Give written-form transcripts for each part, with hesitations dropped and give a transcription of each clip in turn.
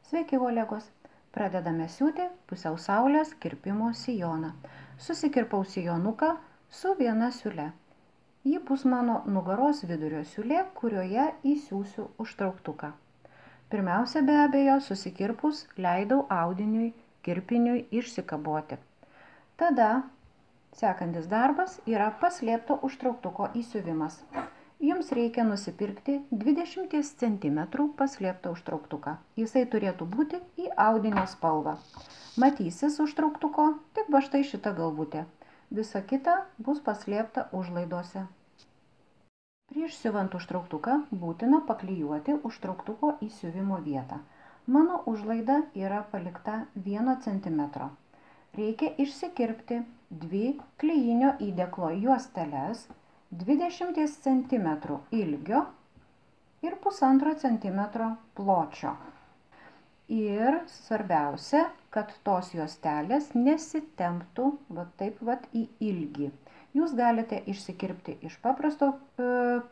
Sveiki, kolegos. Pradedame siūti pusiau saulės kirpimo sijoną. Susikirpau sijonuką su viena siūle. Ji bus mano nugaros vidurio siūlė, kurioje įsiūsiu užtrauktuką. Pirmiausia, be abejo, susikirpus leidau audiniui kirpiniui išsikaboti. Tada sekantis darbas yra paslėpto užtrauktuko įsiuvimas. Jums reikia nusipirkti 20 cm paslėptą užtrauktuką. Jisai turėtų būti į audinio spalvą. Matysis užtrauktuko tik va štai šita galvutė. Visa kita bus paslėpta užlaidose. Prieš siuvant užtrauktuką būtina paklijuoti užtrauktuko įsiuvimo vietą. Mano užlaida yra palikta 1 cm. Reikia išsikirpti 2 klijinio įdėklo juosteles 20 cm ilgio ir 1,5 cm pločio. Ir svarbiausia, kad tos juostelės nesitemptų taip į ilgį. Jūs galite išsikirpti iš paprasto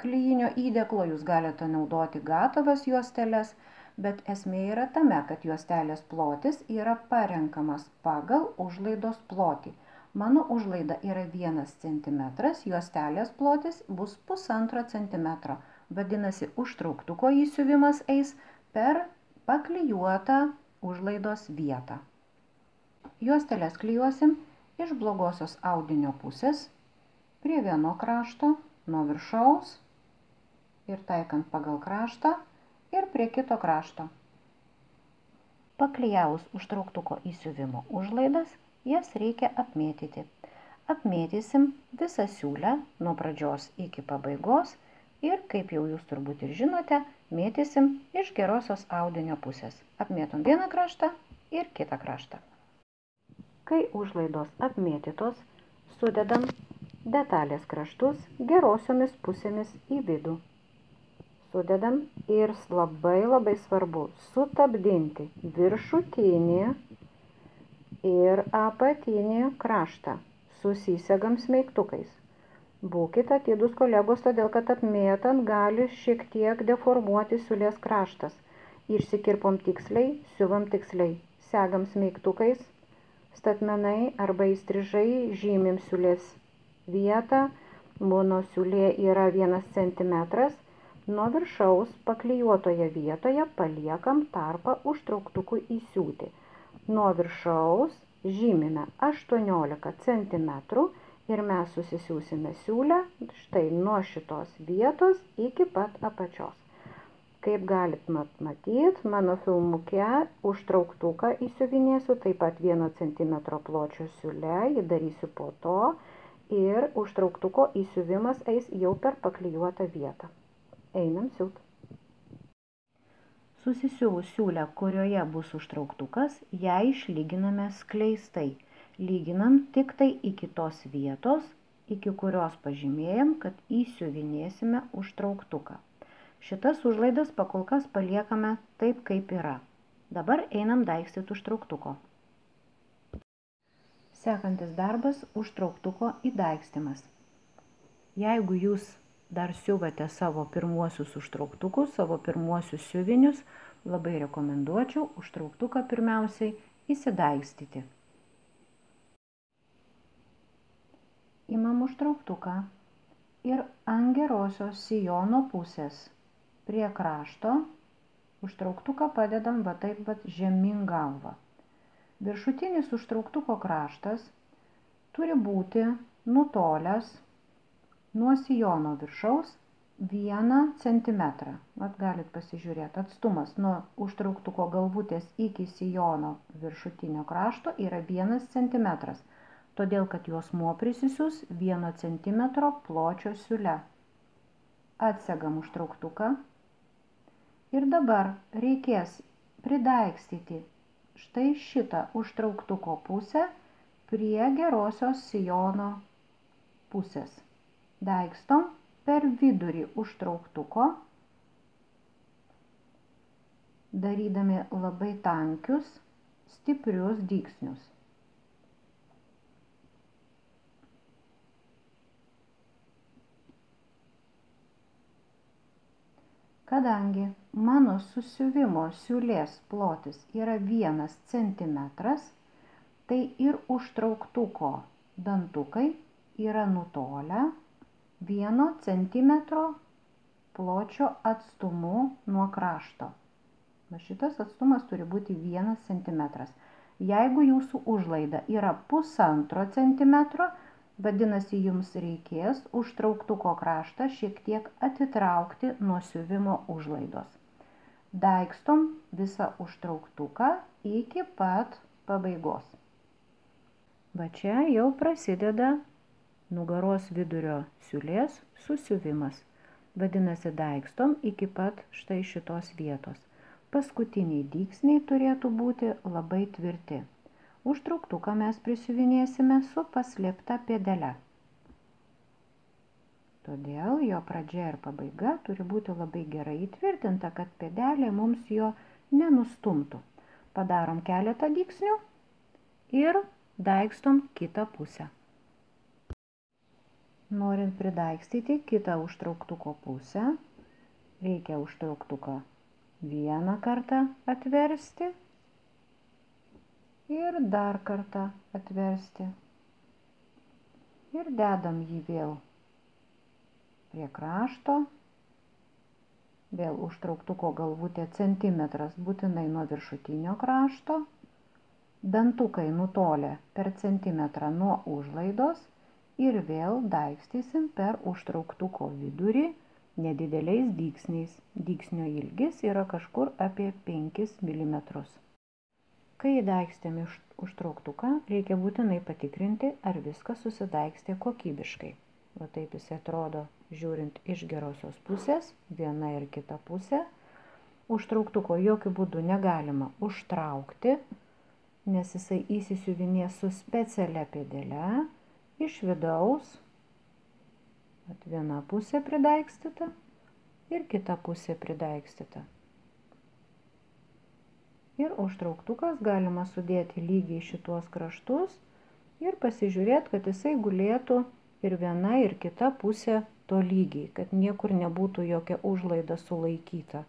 klijinio įdėklo, jūs galite naudoti gatavas juosteles, bet esmė yra tame, kad juostelės plotis yra parenkamas pagal užlaidos plotį. Mano užlaida yra 1 cm, juostelės plotis bus 1,5 cm. Vadinasi, užtrauktuko įsiuvimas eis per paklijuotą užlaidos vietą. Juosteles klijuosim iš blogosios audinio pusės prie vieno krašto, nuo viršaus ir taikant pagal kraštą ir prie kito krašto. Paklijavus užtrauktuko įsiuvimo užlaidas, jas reikia apmėtyti. Apmėtysim visą siūlę nuo pradžios iki pabaigos ir, kaip jau jūs turbūt ir žinote, mėtysim iš gerosios audinio pusės. Apmėtom vieną kraštą ir kitą kraštą. Kai užlaidos apmėtytos, sudedam detalės kraštus gerosiomis pusėmis į vidų. Sudedam ir labai svarbu sutapdinti viršutinį ir apatinį kraštą. Susisegam smeigtukais. Būkite atidūs kolegos, todėl kad apmėtant gali šiek tiek deformuoti siūlės kraštas. Išsikirpom tiksliai, siuvam tiksliai. Segam smeigtukais, statmenai arba įstrižai žymim siūlės vietą. Mano siūlė yra 1 cm. Nuo viršaus paklijuotoje vietoje paliekam tarpą užtrauktukui įsiūti. Nuo viršaus žymime 18 cm ir mes susisiūsime siūlę štai nuo šitos vietos iki pat apačios. Kaip galit matyti, mano filmuke užtrauktuką įsiuvinėsiu taip pat 1 cm pločio siūle, jį darysiu po to ir užtrauktuko įsiuvimas eis jau per paklijuotą vietą. Einam siūt. Susisiuvus siūlę, kurioje bus užtrauktukas, ją išlyginame skleistai. Lyginam tik tai iki tos vietos, iki kurios pažymėjom, kad įsiuvinėsime užtrauktuką. Šitas užlaidas pakolkas paliekame taip, kaip yra. Dabar einam daigstyti užtrauktuko. Sekantis darbas – užtrauktuko įdaigstimas. Jeigu jūs dar siuvate savo pirmuosius užtrauktukus, savo pirmuosius siuvinius, labai rekomenduočiau užtrauktuką pirmiausiai įsidaigstyti. Imam užtrauktuką ir ant gerosios sijono pusės prie krašto užtrauktuką padedam taip žemyn galvą. Viršutinis užtrauktuko kraštas turi būti nutolęs nuo sijono viršaus 1 cm. Galit pasižiūrėti, atstumas nuo užtrauktuko galvutės iki sijono viršutinio krašto yra 1 cm, todėl kad juosmuo prisisiūs 1 cm pločio siūle. Atsegam užtrauktuką ir dabar reikės pridaigstyti štai šitą užtrauktuko pusę prie gerosios sijono pusės. Daigstom per vidurį užtrauktuko, darydami labai tankius, stiprius dygsnius. Kadangi mano susiuvimo siūlės plotis yra 1 centimetras, tai ir užtrauktuko dantukai yra nutolę 1 centimetro pločio atstumu nuo krašto. Šitas atstumas turi būti 1 centimetras. Jeigu jūsų užlaida yra 1,5 centimetro, vadinasi, jums reikės užtrauktuko kraštą šiek tiek atitraukti nuo siuvimo užlaidos. Daigstom visą užtrauktuką iki pat pabaigos. Va čia jau prasideda nugaros vidurio siūlės susiuvimas. Vadinasi, daigstom iki pat štai šitos vietos. Paskutiniai dygsniai turėtų būti labai tvirti. Užtrauktuką mes prisiuvinėsime su paslėpta pėdele. Todėl jo pradžia ir pabaiga turi būti labai gerai įtvirtinta, kad pėdelė mums jo nenustumtų. Padarom keletą dygsnių ir daigstom kitą pusę. Norint pridaigstyti kitą užtrauktuko pusę, reikia užtrauktuką vieną kartą atversti ir dar kartą atversti. Ir dedam jį vėl prie krašto. Vėl užtrauktuko galvutė centimetras būtinai nuo viršutinio krašto. Dantukai nutolę per centimetrą nuo užlaidos ir vėl daigstysim per užtrauktuko vidurį nedideliais dygsniais. Dygsnio ilgis yra kažkur apie 5 mm. Kai įdaigstėme užtrauktuką, reikia būtinai patikrinti, ar viskas susidaigstė kokybiškai. Va taip jis atrodo, žiūrint iš gerosios pusės, viena ir kita pusė. Užtrauktuko jokių būdų negalima užtraukti, nes jisai įsisiuvinės su specialia pėdele iš vidaus. Viena pusė pridaigstyta ir kita pusė pridaigstyta. Ir užtrauktukas galima sudėti lygiai šituos kraštus ir pasižiūrėti, kad jisai gulėtų ir viena ir kita pusė to lygiai, kad niekur nebūtų jokia užlaida sulaikyta.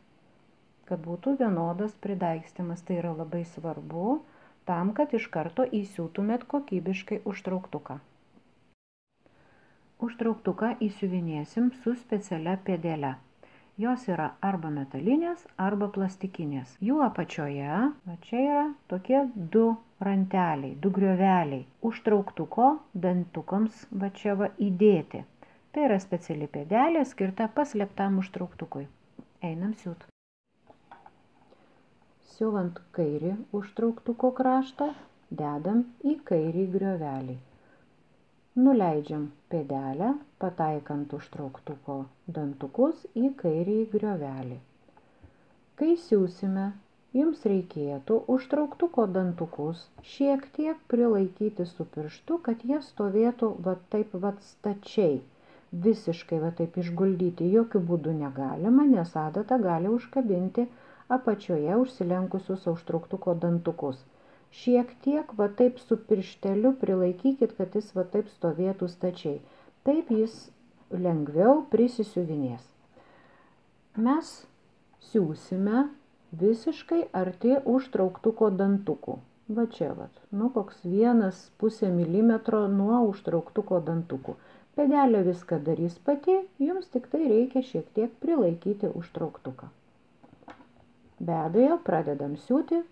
Kad būtų vienodas pridaigstymas, tai yra labai svarbu tam, kad iš karto įsiūtumėt kokybiškai užtrauktuką. Užtrauktuką įsiuvinėsim su specialia pėdele. Jos yra arba metalinės, arba plastikinės. Jų apačioje, va čia yra tokie 2 ranteliai, 2 grioveliai. Užtrauktuko dantukams va čia va įdėti. Tai yra speciali pėdelė skirta paslėptam užtrauktukui. Einam siūt. Siuvant kairį užtrauktuko kraštą, dedam į kairį griovelį. Nuleidžiam pėdelę, pataikant užtrauktuko dantukus į kairį griovelį. Kai siūsime, jums reikėtų užtrauktuko dantukus šiek tiek prilaikyti su pirštu, kad jie stovėtų va taip va stačiai. Visiškai va taip išguldyti jokių būdų negalima, nes adata gali užkabinti apačioje užsilenkusius užtrauktuko dantukus. Šiek tiek va taip su piršteliu prilaikykit, kad jis va taip stovėtų stačiai. Taip jis lengviau prisisiuvinės. Mes siūsime visiškai arti užtrauktuko dantukų. Va čia va, koks 1,5 mm nuo užtrauktuko dantukų. Pėdelė viską darys pati, jums tik tai reikia šiek tiek prilaikyti užtrauktuką. Be abejo, pradedam siūti.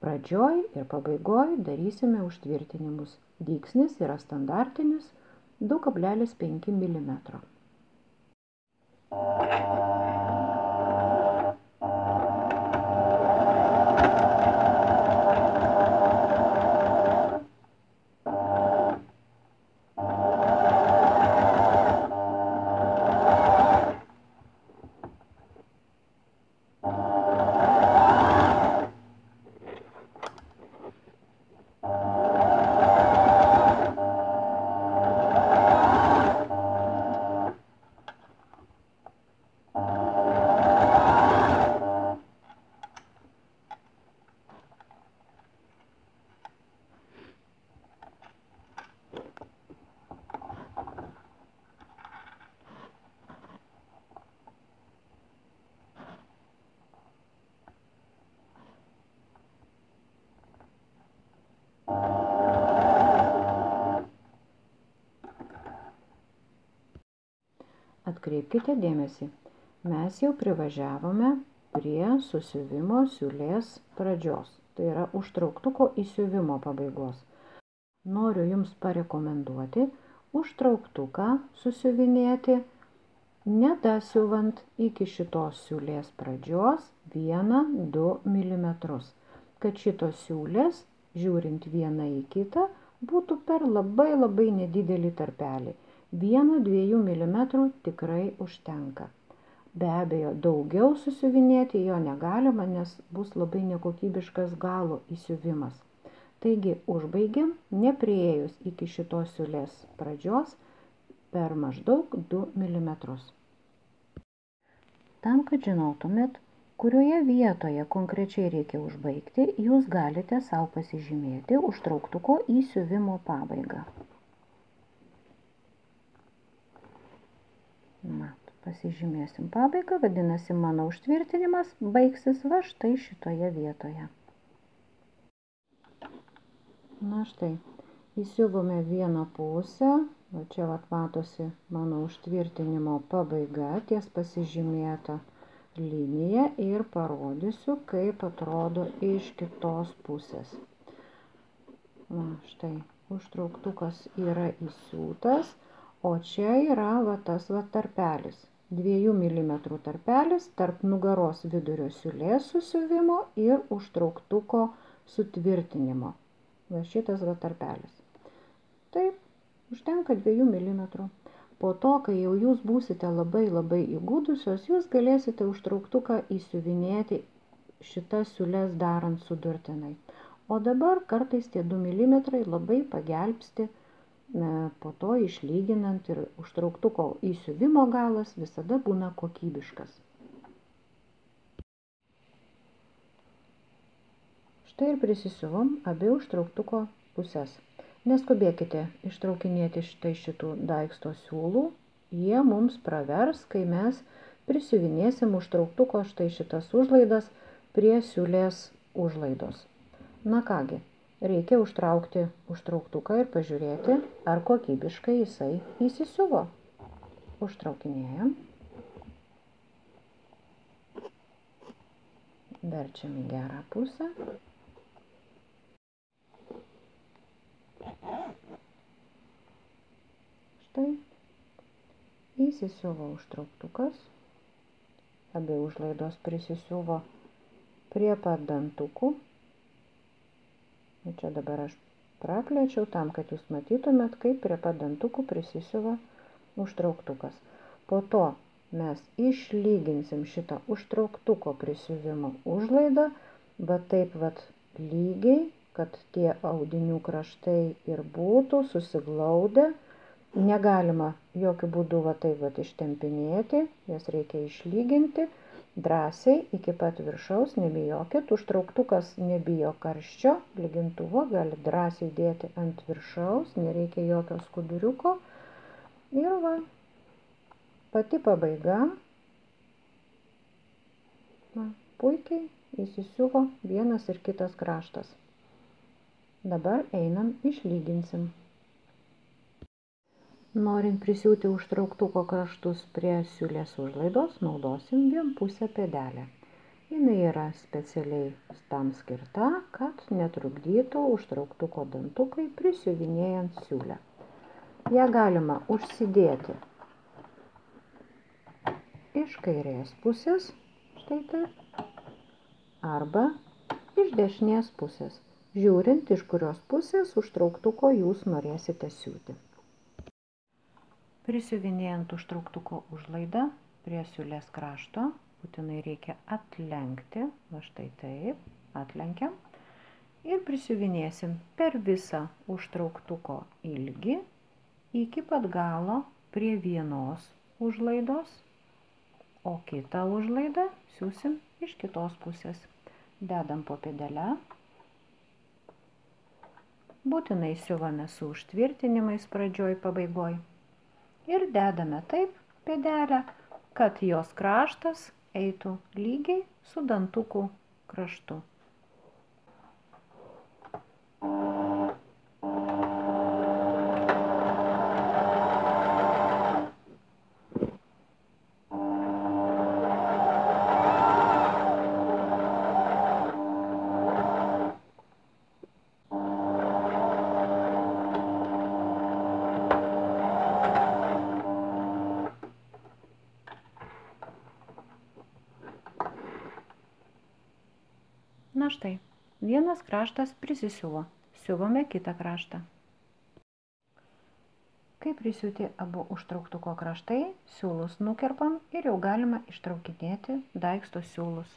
Pradžioj ir pabaigoj darysime užtvirtinimus. Dygsnis yra standartinis 2,5 mm. atkreipkite dėmesį, mes jau privažiavome prie susiuvimo siūlės pradžios, tai yra užtrauktuko įsiuvimo pabaigos. Noriu jums parekomenduoti užtrauktuką susiuvinėti, nedasiuvant iki šitos siūlės pradžios 1-2 mm, kad šitos siūlės, žiūrint vieną į kitą, būtų per labai nedidelį tarpelį. 1-2 mm tikrai užtenka. Be abejo, daugiau susiuvinėti jo negalima, nes bus labai nekokybiškas galo įsiuvimas. Taigi, užbaigiam, nepriėjus iki šitos siūlės pradžios, per maždaug 2 mm. Tam, kad žinotumėt, kurioje vietoje konkrečiai reikia užbaigti, jūs galite savo pasižymėti užtrauktuko įsiuvimo pabaigą. Pasižymėsim pabaigą, vadinasi, mano užtvirtinimas baigsis va štai šitoje vietoje. Na štai, įsiuvome vieną pusę, va čia matosi mano užtvirtinimo pabaiga, ties pasižymėta linija ir parodysiu, kaip atrodo iš kitos pusės. Va štai, užtrauktukas yra įsiūtas, o čia yra tas tarpelis. 2 mm tarpelis tarp nugaros vidurio siūlės susiuvimo ir užtrauktuko sutvirtinimo. Va šitas tarpelis. Taip, užtenka 2 mm. Po to, kai jau jūs būsite labai įgudusios, jūs galėsite užtrauktuką įsiuvinėti šitas siūles darant sudurtinai. O dabar kartais tie 2 mm labai pagelbsti, po to išlyginant, ir užtrauktuko įsiuvimo galas visada būna kokybiškas. Štai ir prisisiuvom abi užtrauktuko pusės. Neskubėkite ištraukinėti šitų daiksto siūlų, jie mums pravers, kai mes prisiuvinėsim užtrauktuko štai šitas užlaidas prie siūlės užlaidos. Na kągi, reikia užtraukti užtrauktuką ir pažiūrėti, ar kokybiškai jisai įsisiuvo. Užtraukinėjam. Verčiam į gerą pusę. Štai. Įsisiuvo užtrauktukas. Abi užlaidos prisisiuvo prie pat dantukų. Čia dabar aš praplėčiau tam, kad jūs matytumėt, kaip prie pat dantukų prisisiuva užtrauktukas. Po to mes išlyginsim šitą užtrauktuko prisiuvimo užlaidą, bet taip lygiai, kad tie audinių kraštai ir būtų susiglaudę. Negalima jokių būdų taip ištempinėti, jas reikia išlyginti. Drąsiai iki pat viršaus, nebijokit, užtrauktukas nebijo karščio, lygintuvo gali drąsiai dėti ant viršaus, nereikia jokio skuduriuko. Ir pati pabaiga, puikiai įsisiuvo vienas ir kitas kraštas. Dabar einam išlyginsim. Norint prisiūti užtrauktuko kraštus prie siūlės užlaidos, naudosim vienpusę pėdelę. Jinai yra specialiai tam skirta, kad netrukdytų užtrauktuko dantukai prisiuvinėjant siūlę. Ją galima užsidėti iš kairės pusės, štai taip, arba iš dešinės pusės, žiūrint, iš kurios pusės užtrauktuko jūs norėsite siūti. Prisiuvinėjant užtrauktuko užlaidą prie siūlės krašto, būtinai reikia atlenkti, va štai taip, atlenkiam, ir prisiuvinėsim per visą užtrauktuko ilgį iki pat galo prie vienos užlaidos, o kitą užlaidą siūsim iš kitos pusės. Dedam po pėdelę, būtinai siuvame su užtvirtinimais pradžioj pabaigoj. Ir dedame taip pėdelę, kad jos kraštas eitų lygiai su dantukų kraštu. Na štai, vienas kraštas prisisiuvo, siuvome kitą kraštą. Kai prisiūti abu užtrauktuko kraštai, siūlus nukerpam ir jau galima ištraukinėti daiksto siūlus.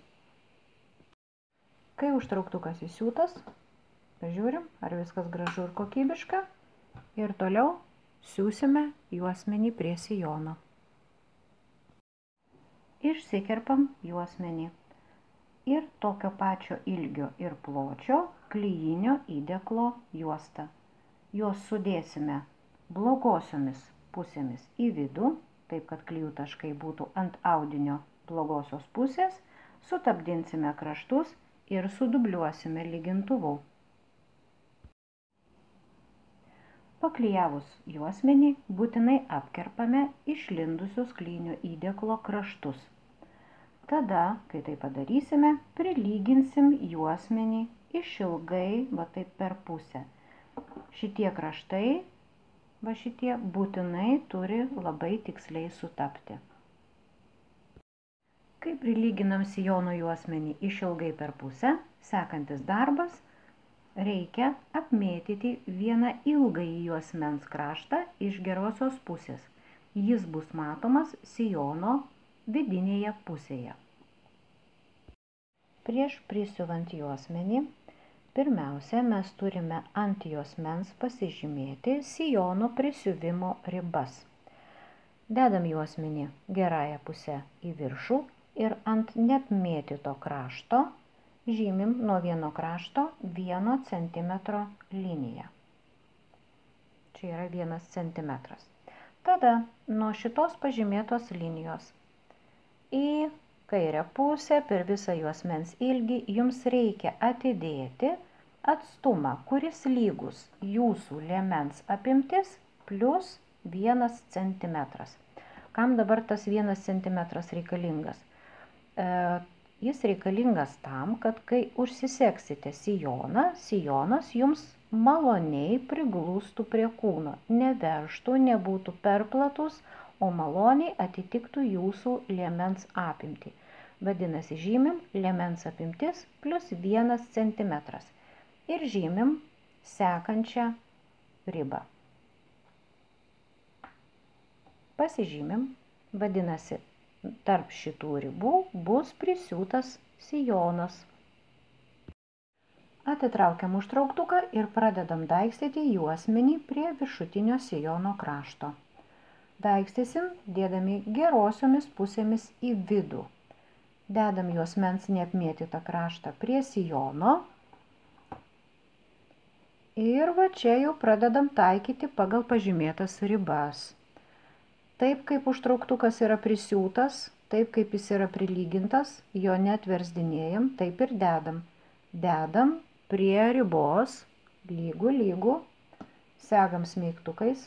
Kai užtrauktukas įsiūtas, pažiūrim, ar viskas gražu ir kokybiška, ir toliau siūsime juosmenį prie sijono. Išsikerpam juosmenį ir tokio pačio ilgio ir pločio klijinio įdėklo juostą. Juos sudėsime blogosiomis pusėmis į vidų, taip kad klijų taškai būtų ant audinio blogosios pusės, sutapdinsime kraštus ir sudubliuosime lygintuvu. Paklijavus juosmenį būtinai apkerpame išlindusius klijinio įdėklo kraštus. Tada, kai tai padarysime, prilyginsim juosmenį išilgai, va taip per pusę. Šitie kraštai, va šitie būtinai turi labai tiksliai sutapti. Kai prilyginam sijono juosmenį išilgai per pusę, sekantis darbas, reikia apmėtyti vieną ilgąjį juosmens kraštą iš gerosios pusės. Jis bus matomas sijono vidinėje pusėje. Prieš prisiuvant juosmenį, pirmiausia, mes turime ant juosmens pasižymėti sijono prisiuvimo ribas. Dedam juosmenį gerąją pusę į viršų ir ant neapmėtyto krašto žymim nuo vieno krašto 1 centimetro liniją. Čia yra 1 centimetras. Tada nuo šitos pažymėtos linijos į kairę pusę per visą juosmens ilgį jums reikia atidėti atstumą, kuris lygus jūsų liemens apimtis plus 1 centimetras. Kam dabar tas 1 centimetras reikalingas? Jis reikalingas tam, kad kai užsiseksite sijoną, sijonas jums maloniai priglūstų prie kūno, neveržtų, nebūtų per platus, o maloniai atitiktų jūsų liemens apimtį. Vadinasi, žymim liemens apimtis plus 1 centimetras ir žymim sekančią ribą. Pasižymim, vadinasi, tarp šitų ribų bus prisiūtas sijonas. Atitraukiam užtrauktuką ir pradedam daigstyti juosmenį prie viršutinio sijono krašto. Daigstysim, dėdami gerosiomis pusėmis į vidų. Dedam juosmens neapmėtytą kraštą prie sijono. Ir va čia jau pradedam taikyti pagal pažymėtas ribas. Taip kaip užtrauktukas yra prisiūtas, taip kaip jis yra prilygintas, jo netversdinėjam, taip ir dedam. Dedam prie ribos, lygų, segam smeigtukais.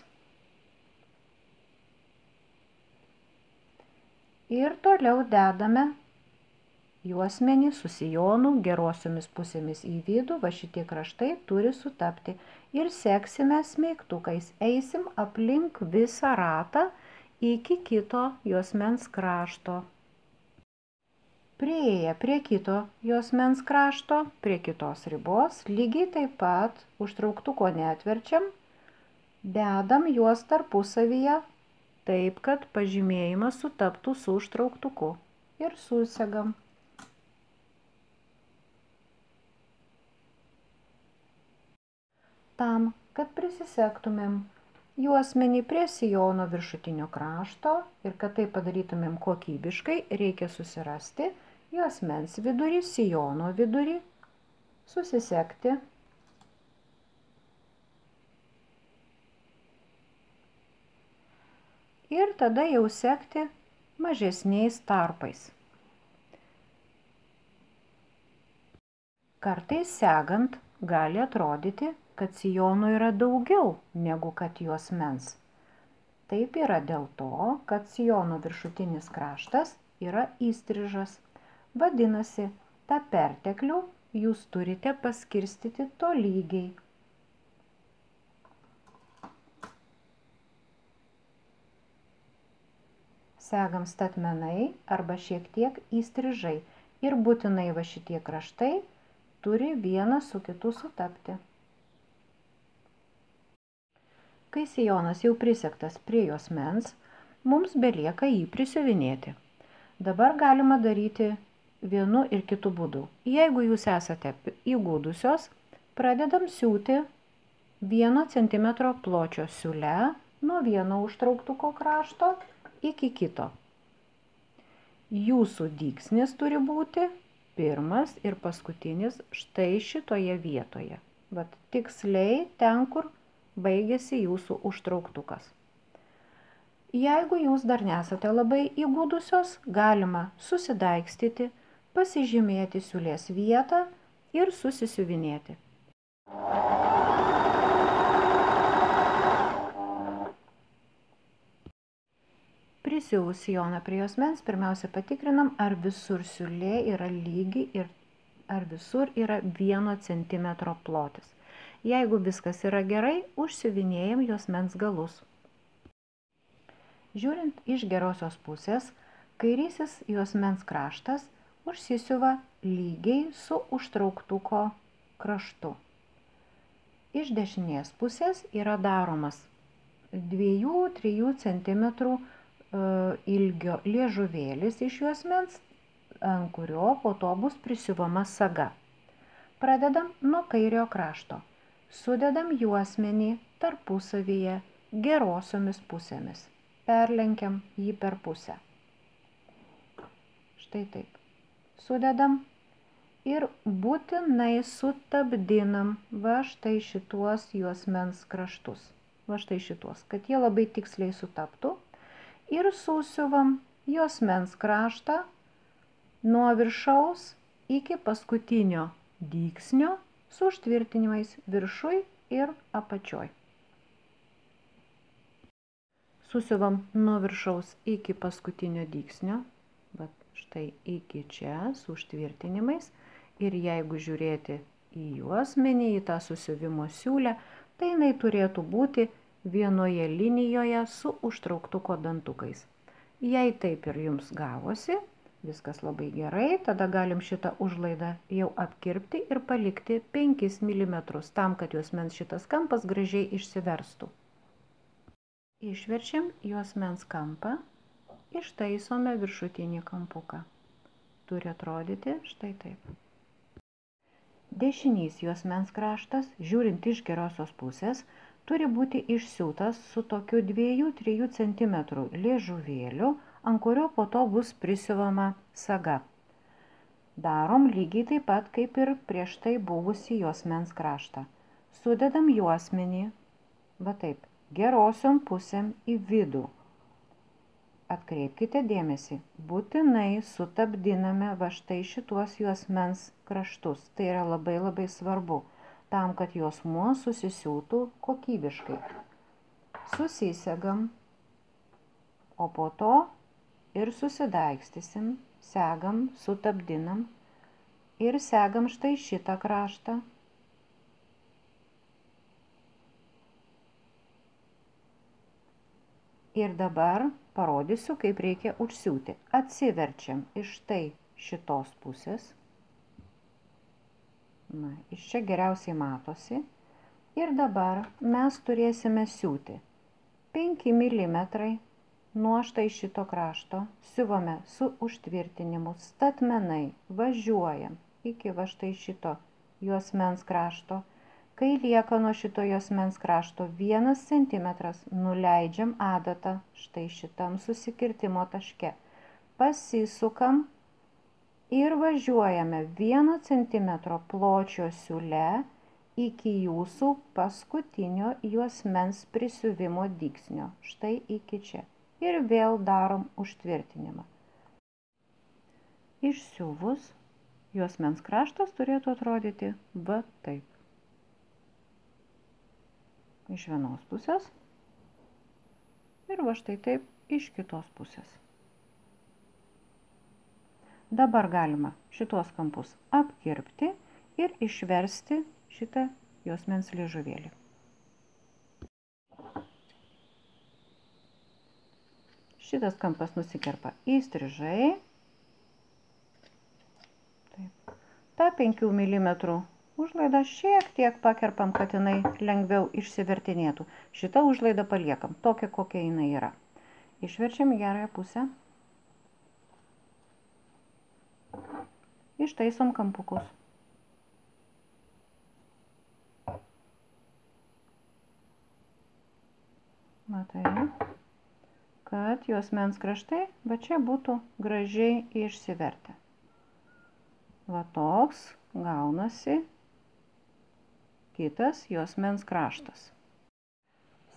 Ir toliau dedame juosmenį su sijonu gerosiomis pusėmis į vidų, va šitie kraštai turi sutapti. Ir seksime smeigtukais, eisim aplink visą ratą iki kito juosmens krašto. Priėję prie kito juosmens krašto, prie kitos ribos, lygiai taip pat užtrauktuko neatverčiam, dedam juos tarpusavyje, taip, kad pažymėjimas sutaptų su užtrauktuku ir susegam. Tam, kad prisisegtumėm juosmenį prie sijono viršutinio krašto ir kad tai padarytumėm kokybiškai, reikia susirasti juosmens vidurį, sijono vidurį, susisegti. Ir tada jau sekti mažesniais tarpais. Kartais segant gali atrodyti, kad sijonų yra daugiau negu kad juosmens. Taip yra dėl to, kad sijono viršutinis kraštas yra įstrižas. Vadinasi, tą perteklių jūs turite paskirstyti tolygiai. Segam statmenai arba šiek tiek įstrižai ir būtinai va šitie kraštai turi vienas su kitu sutapti. Kai sijonas jau prisegtas prie juosmens, mums belieka jį prisiuvinėti. Dabar galima daryti vienu ir kitu būdu. Jeigu jūs esate įgudusios, pradedam siūti 1 cm pločio siūle nuo vieno užtrauktuko krašto iki kito. Jūsų dygsnis turi būti pirmas ir paskutinis štai šitoje vietoje. Vat tiksliai ten, kur baigėsi jūsų užtrauktukas. Jeigu jūs dar nesate labai įgudusios, galima susidaikstyti, pasižymėti siūlės vietą ir susisiuvinėti. Prisiuvus sijoną prie juosmens, pirmiausia patikrinam, ar visur siūlė yra lygi ir ar visur yra 1 cm plotis. Jeigu viskas yra gerai, užsiuvinėjam juosmens galus. Žiūrint iš gerosios pusės, kairysis juosmens kraštas užsisiuva lygiai su užtrauktuko kraštu. Iš dešinės pusės yra daromas 2-3 cm ilgio liežuvėlis iš juosmens, ant kurio po to bus prisiuvama saga. Pradedam nuo kairio krašto. Sudedam juosmenį tarpusavyje gerosiomis pusėmis. Perlenkiam jį per pusę. Štai taip. Sudedam ir būtinai sutabdinam va štai šituos juosmens kraštus. Va štai šituos, kad jie labai tiksliai sutaptų. Ir susiuvam juosmens kraštą nuo viršaus iki paskutinio dygsnio su užtvirtinimais viršuj ir apačioj. Susiuvam nuo viršaus iki paskutinio dygsnio, bet štai iki čia su užtvirtinimais. Ir jeigu žiūrėti į juosmenį, į tą susiuvimo siūlę, tai jinai turėtų būti vienoje linijoje su užtrauktuko dantukais. Jei taip ir jums gavosi, viskas labai gerai, tada galim šitą užlaidą jau apkirpti ir palikti 5 mm tam, kad juosmens šitas kampas gražiai išsiverstų. Išverčiam juosmens kampą, ištaisome viršutinį kampuką. Turi atrodyti štai taip. Dešinys juosmens kraštas, žiūrint iš gerosios pusės, turi būti išsiūtas su tokiu 2-3 cm liežuvėliu, ant kurio po to bus prisiuvama saga. Darom lygiai taip pat, kaip ir prieš tai buvusi juosmens kraštą. Sudedam juosmenį, va taip, gerosiom pusėm į vidų. Atkreipkite dėmesį, būtinai sutabdiname va štai šituos juosmens kraštus. Tai yra labai labai svarbu, tam, kad juosmuo susisiūtų kokybiškai. Susisegam, o po to ir susidaikstysim, segam, sutabdinam ir segam štai šitą kraštą. Ir dabar parodysiu, kaip reikia užsiūti. Atsiverčiam iš štai šitos pusės. Na, iš čia geriausiai matosi. Ir dabar mes turėsime siūti 5 mm nuo štai šito krašto. Siuvame su užtvirtinimu statmenai, važiuojam iki va štai šito juosmens krašto. Kai lieka nuo šito juosmens krašto 1 cm, nuleidžiam adatą štai šitam susikirtimo taške. Pasisukam ir važiuojame 1 cm pločio siūle iki jūsų paskutinio juosmens prisiuvimo dygsnio. Štai iki čia. Ir vėl darom užtvirtinimą. Išsiuvus, juosmens kraštas turėtų atrodyti va taip. Iš vienos pusės ir va štai taip iš kitos pusės. Dabar galima šitos kampus apkirpti ir išversti šitą juosmens liežuvėlį. Šitas kampas nusikerpa įstrižai. Taip. tą 5 mm užlaidą šiek tiek pakerpam, kad jinai lengviau išsivertinėtų. Šitą užlaidą paliekam, tokia kokia jinai yra. Išverčiam į gerąją pusę. Ištaisom kampukus. Matai, kad juosmens kraštai va čia būtų gražiai išsivertę. Va toks gaunasi kitas juosmens kraštas.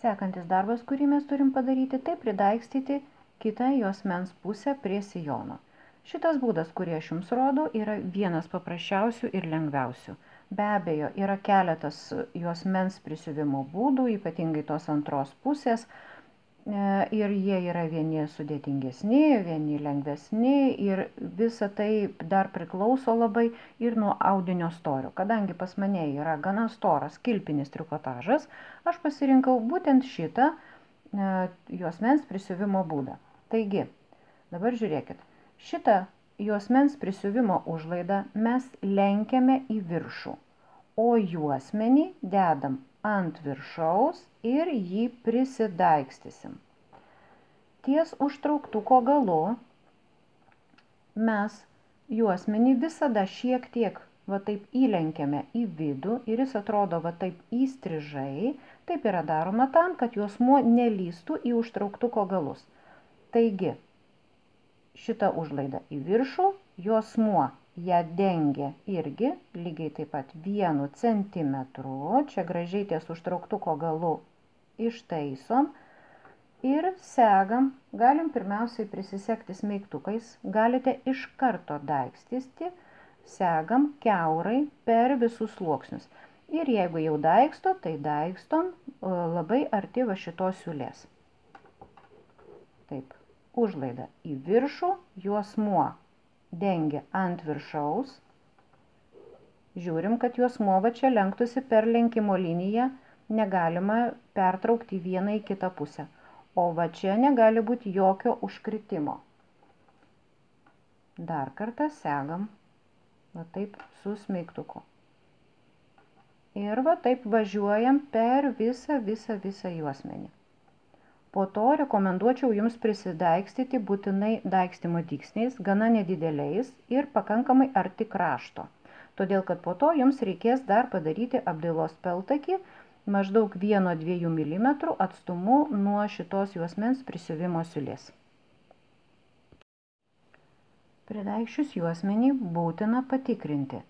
Sekantis darbas, kurį mes turim padaryti, tai pridaikstyti kitą juosmens pusę prie sijono. Šitas būdas, kurį aš jums rodau, yra vienas paprasčiausių ir lengviausių. Be abejo, yra keletas juosmens prisiuvimo būdų, ypatingai tos antros pusės, ir jie yra vieni sudėtingesni, vieni lengvesni ir visa tai dar priklauso labai ir nuo audinio storio. Kadangi pas mane yra gana storas kilpinis trikotažas, aš pasirinkau būtent šitą juosmens prisiuvimo būdą. Taigi, dabar žiūrėkit, šitą juosmens prisiuvimo užlaidą mes lenkiame į viršų, o juosmenį dedam ant viršaus ir jį prisidaikstysim. Ties užtrauktuko galu mes juosmenį visada šiek tiek va taip įlenkiame į vidų ir jis atrodo va taip įstrižai. Taip yra daroma tam, kad juosmuo nelįstų į užtrauktuko galus. Taigi, šitą užlaidą į viršų, juosmuo ją dengia irgi lygiai taip pat 1 centimetru. Čia gražiai ties užtrauktuko galu ištaisom ir segam. Galim pirmiausiai prisisegti smeigtukais, galite iš karto daikstysti, segam kiaurai per visus sluoksnius. Ir jeigu jau daiksto, tai daikstom labai arti va šitos siūlės. Taip, užlaida į viršų, juosmuo dengia ant viršaus. Žiūrim, kad juosmuo va čia lenktųsi per lenkimo liniją, negalima pertraukti vieną į kitą pusę. O va čia negali būti jokio užkritimo. Dar kartą segam, va taip su smeigtuku. Ir va taip važiuojam per visą juosmenį. Po to rekomenduočiau jums prisidaikstyti būtinai daikstymo dygsniais, gana nedideliais ir pakankamai arti krašto. Todėl, kad po to jums reikės dar padaryti apdailos peltakį maždaug 1-2 mm atstumu nuo šitos juosmens prisiuvimo siūlės. Pridaikščius juosmenį būtina patikrinti.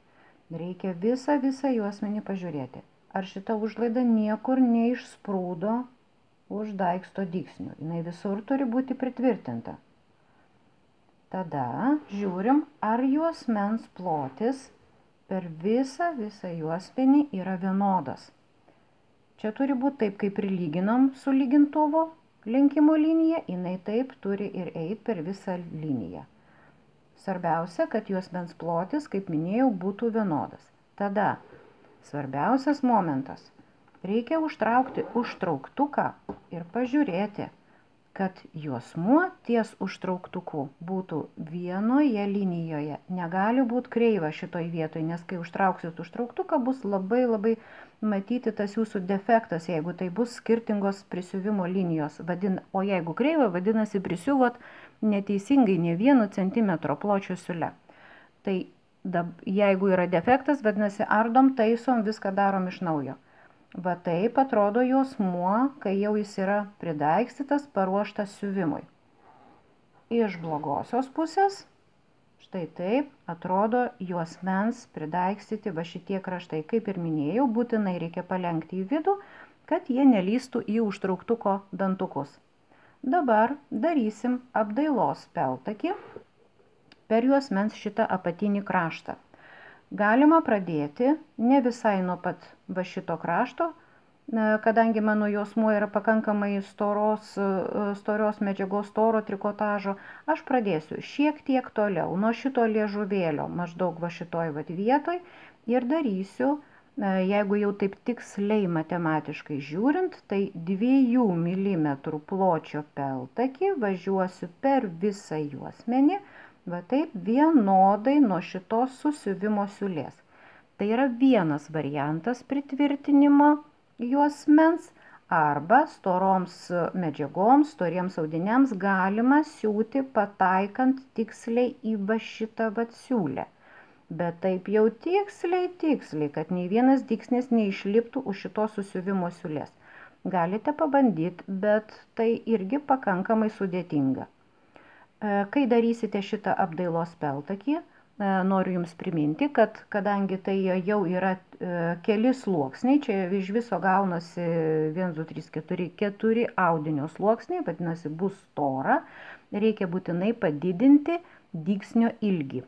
Reikia visą juosmenį pažiūrėti. Ar šita užlaida niekur neišsprūdo už daiksto dygsnių. Jinai visur turi būti pritvirtinta. Tada žiūrim, ar juosmens plotis per visą juosmenį yra vienodas. Čia turi būti taip, kaip prilyginam su lygintuvo lenkimo linija, jinai taip turi ir eiti per visą liniją. Svarbiausia, kad juosmens plotis, kaip minėjau, būtų vienodas. Tada svarbiausias momentas. Reikia užtraukti užtrauktuką ir pažiūrėti, kad juosmuo ties užtrauktuku būtų vienoje linijoje. Negali būti kreiva šitoj vietoj, nes kai užtrauksit užtrauktuką, bus labai matyti tas jūsų defektas, jeigu tai bus skirtingos prisiuvimo linijos. O jeigu kreiva, vadinasi prisiuvot neteisingai ne 1 centimetro pločio siūle. Tai jeigu yra defektas, vadinasi ardom, taisom, viską darom iš naujo. Va taip atrodo juosmuo, kai jau jis yra pridaikstytas, paruoštas siuvimui. Iš blogosios pusės, štai taip atrodo juosmens pridaikstyti va šitie kraštai. Kaip ir minėjau, būtinai reikia palenkti į vidų, kad jie nelįstų į užtrauktuko dantukus. Dabar darysim apdailos peltakį per juosmens šitą apatinį kraštą. Galima pradėti ne visai nuo pat va šito krašto, kadangi mano juosmuo yra pakankamai storios medžiagos, storo trikotažo. Aš pradėsiu šiek tiek toliau nuo šito liežuvėlio, maždaug va šitoj vietoj, ir darysiu, jeigu jau taip tiksliai matematiškai žiūrint, tai 2 mm pločio peltakį važiuosiu per visą juosmenį, Va taip vienodai nuo šitos susiuvimo siūlės. Tai yra vienas variantas pritvirtinimo juosmens, arba storoms medžiagoms, storiems audiniams galima siūti pataikant tiksliai į va šitą vat siūlę. Bet taip jau tiksliai, kad nei vienas dygsnis neišliptų už šitos susiuvimo siūlės. Galite pabandyti, bet tai irgi pakankamai sudėtinga. Kai darysite šitą apdailos peltakį, noriu Jums priminti, kad kadangi tai jau yra keli sluoksniai, čia iš viso gaunasi 1, 2, 3, 4, 4 audinio sluoksniai, vadinasi, bus stora, reikia būtinai padidinti dygsnio ilgį.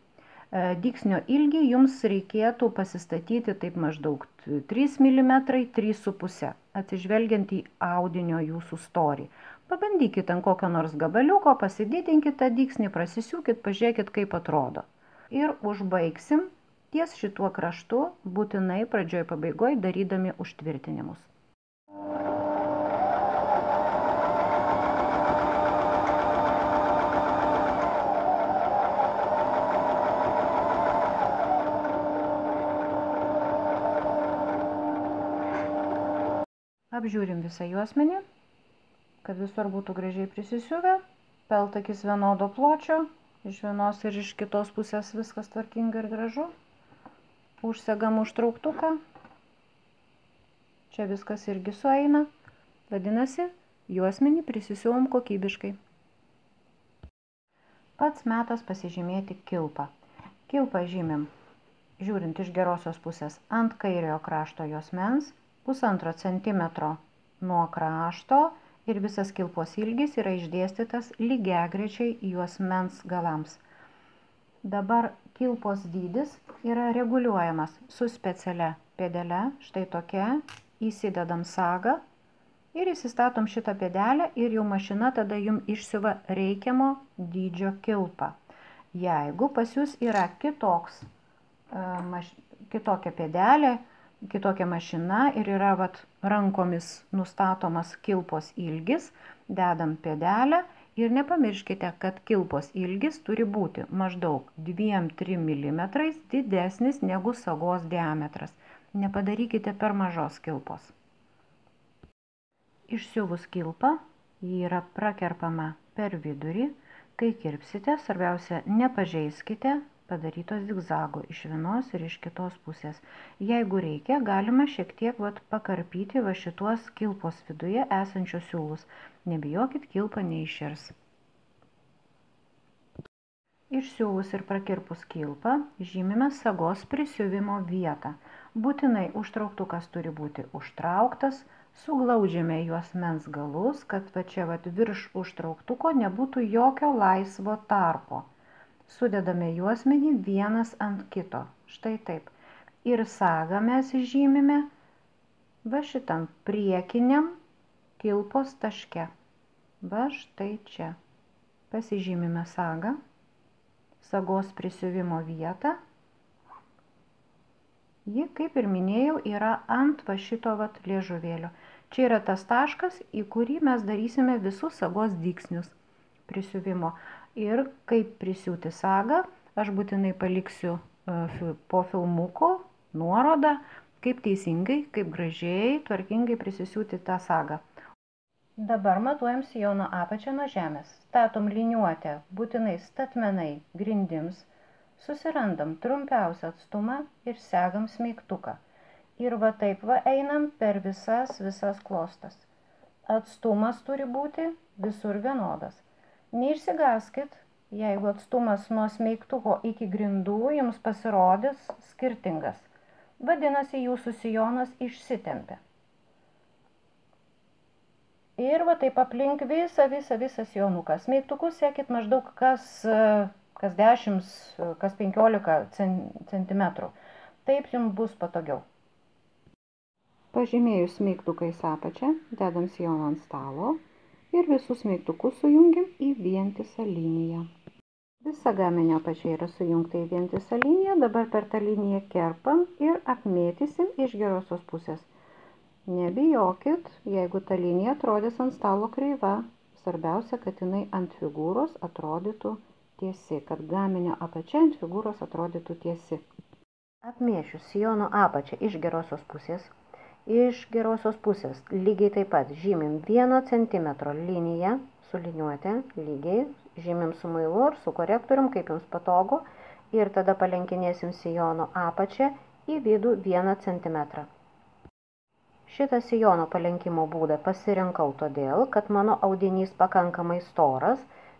Dygsnio ilgį Jums reikėtų pasistatyti taip maždaug 3 mm, 3,5, atsižvelgiant į audinio Jūsų storį. Pabandykit ant kokio nors gabaliuko, pasididinkit tą dygsnį, prasisiūkit, pažiūrėkit, kaip atrodo. Ir užbaigsim ties šituo kraštu, būtinai pradžioj pabaigoj darydami užtvirtinimus. Apžiūrim visą juosmenį, kad visur būtų gražiai prisisiuvę, peltakis vienodo pločio, iš vienos ir iš kitos pusės viskas tvarkinga ir gražu. Užsegam užtrauktuką, čia viskas irgi sueina, vadinasi, juosmenį prisisiuvom kokybiškai. Pats metas pasižymėti kilpą. Kilpą žymim, žiūrint iš gerosios pusės, ant kairiojo krašto juosmens, 1,5 centimetro nuo krašto ir visas kilpos ilgis yra išdėstytas lygiagrečiai juosmens galams. Dabar kilpos dydis yra reguliuojamas su specialia pėdele, štai tokia, įsidedam sagą ir įsistatom šitą pėdelę ir jau mašina tada jums išsiuva reikiamo dydžio kilpą. Jeigu pas jūs yra kitokia pėdelė, kitokia mašina ir yra rankomis nustatomas kilpos ilgis, dedam pėdelę ir nepamirškite, kad kilpos ilgis turi būti maždaug 2-3 mm didesnis negu sagos diametras. Nepadarykite per mažos kilpos. Išsiuvus kilpą, ji yra prakerpama per vidurį. Kai kirpsite, svarbiausia, nepažeiskite padarytos zigzago iš vienos ir iš kitos pusės. Jeigu reikia, galima šiek tiek pakarpyti šituos kilpos viduje esančius siūlus. Nebijokit, kilpa neiširs. Išsiuvus ir prakirpus kilpą, žymime sagos prisiuvimo vietą. Būtinai užtrauktukas turi būti užtrauktas, suglaudžiame juosmens galus, kad čia virš užtrauktuko nebūtų jokio laisvo tarpo. Sudedame juosmenį vienas ant kito. Štai taip. Ir sagą mes žymime va šitam priekiniam kilpos taške. Va štai čia. Pasižymime sagą, sagos prisiuvimo vietą. Ji, kaip ir minėjau, yra ant va šito liežuvėlio. Čia yra tas taškas, į kurį mes darysime visus sagos dygsnius prisiuvimo. Ir kaip prisiūti sagą, aš būtinai paliksiu po filmuko nuorodą, kaip teisingai, kaip gražiai, tvarkingai prisisiūti tą sagą. Dabar matuojam sijono apačią nuo žemės. Statom liniuotę, būtinai statmenai grindims, susirandam trumpiausią atstumą ir segam smeigtuką. Ir va taip einam per visas klostas. Atstumas turi būti visur vienodas. Neišsigąskit, jeigu atstumas nuo smeigtuko iki grindų jums pasirodys skirtingas. Vadinasi, jūsų sijonas išsitempia. Ir va taip aplink visą sijonuką. Smeigtukus sekit maždaug kas 10, kas 15 centimetrų. Taip jums bus patogiau. Pažymėjus smeigtukais apačią, dedam sijoną ant stalo ir visus smeigtukus sujungiam į vientisą liniją. Visa gaminio apačia yra sujungta į vientisą liniją, dabar per tą liniją kerpam ir apmėtysim iš gerosios pusės. Nebijokit, jeigu ta linija atrodys ant stalo kreiva. Svarbiausia, kad jinai ant figūros atrodytų tiesi, kad gaminio apačia ant figūros atrodytų tiesi. Apmėšiu sijono apačią iš gerosios pusės. Iš gerosios pusės lygiai taip pat žymim 1 cm liniją su liniuote, lygiai, žymim su mailu ir su korektorium, kaip jums patogu, ir tada palenkinėsim sijono apačią į vidų 1 cm. Šitą sijono palenkimo būdą pasirinkau todėl, kad mano audinys pakankamai storas.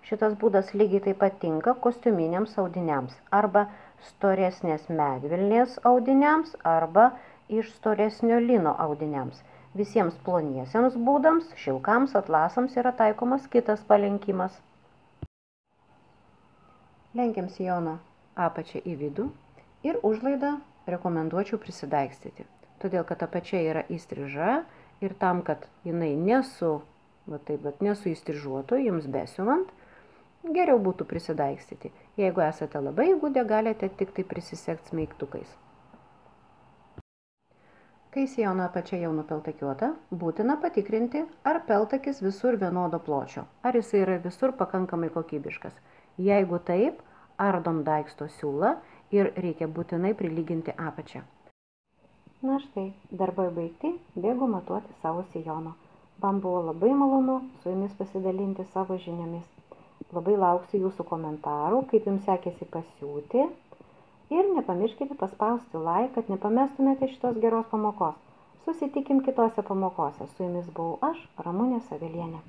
Šitas būdas lygiai taip pat tinka kostiuminiams audiniams arba storesnės medvilnės audiniams arba iš storesnio lino audiniams. Visiems ploniesiems būdams, šilkams, atlasams yra taikomas kitas palenkimas. Lenkiam sijono apačią į vidų ir užlaidą rekomenduočiau prisidaigstyti. Todėl, kad apačia yra įstriža ir tam, kad jinai nesuįstrižuotų, jums besiuvant, geriau būtų prisidaigstyti. Jeigu esate labai įgudę, galite tik tai prisisegti smeigtukais. Kai sijono apačia jau nupeltakiuota, būtina patikrinti, ar peltakis visur vienodo pločio, ar jis yra visur pakankamai kokybiškas. Jeigu taip, ardom daigsto siūlą ir reikia būtinai prilyginti apačią. Na štai, darbai baigti, bėgu matuoti savo sijono. Man buvo labai malonu su jumis pasidalinti savo žiniomis. Labai lauksiu jūsų komentarų, kaip jums sekėsi pasiūti. Ir nepamirškite paspausti like, kad nepamestumėte šitos geros pamokos. Susitikim kitose pamokose. Su jumis buvau aš, Ramunė Savelienė.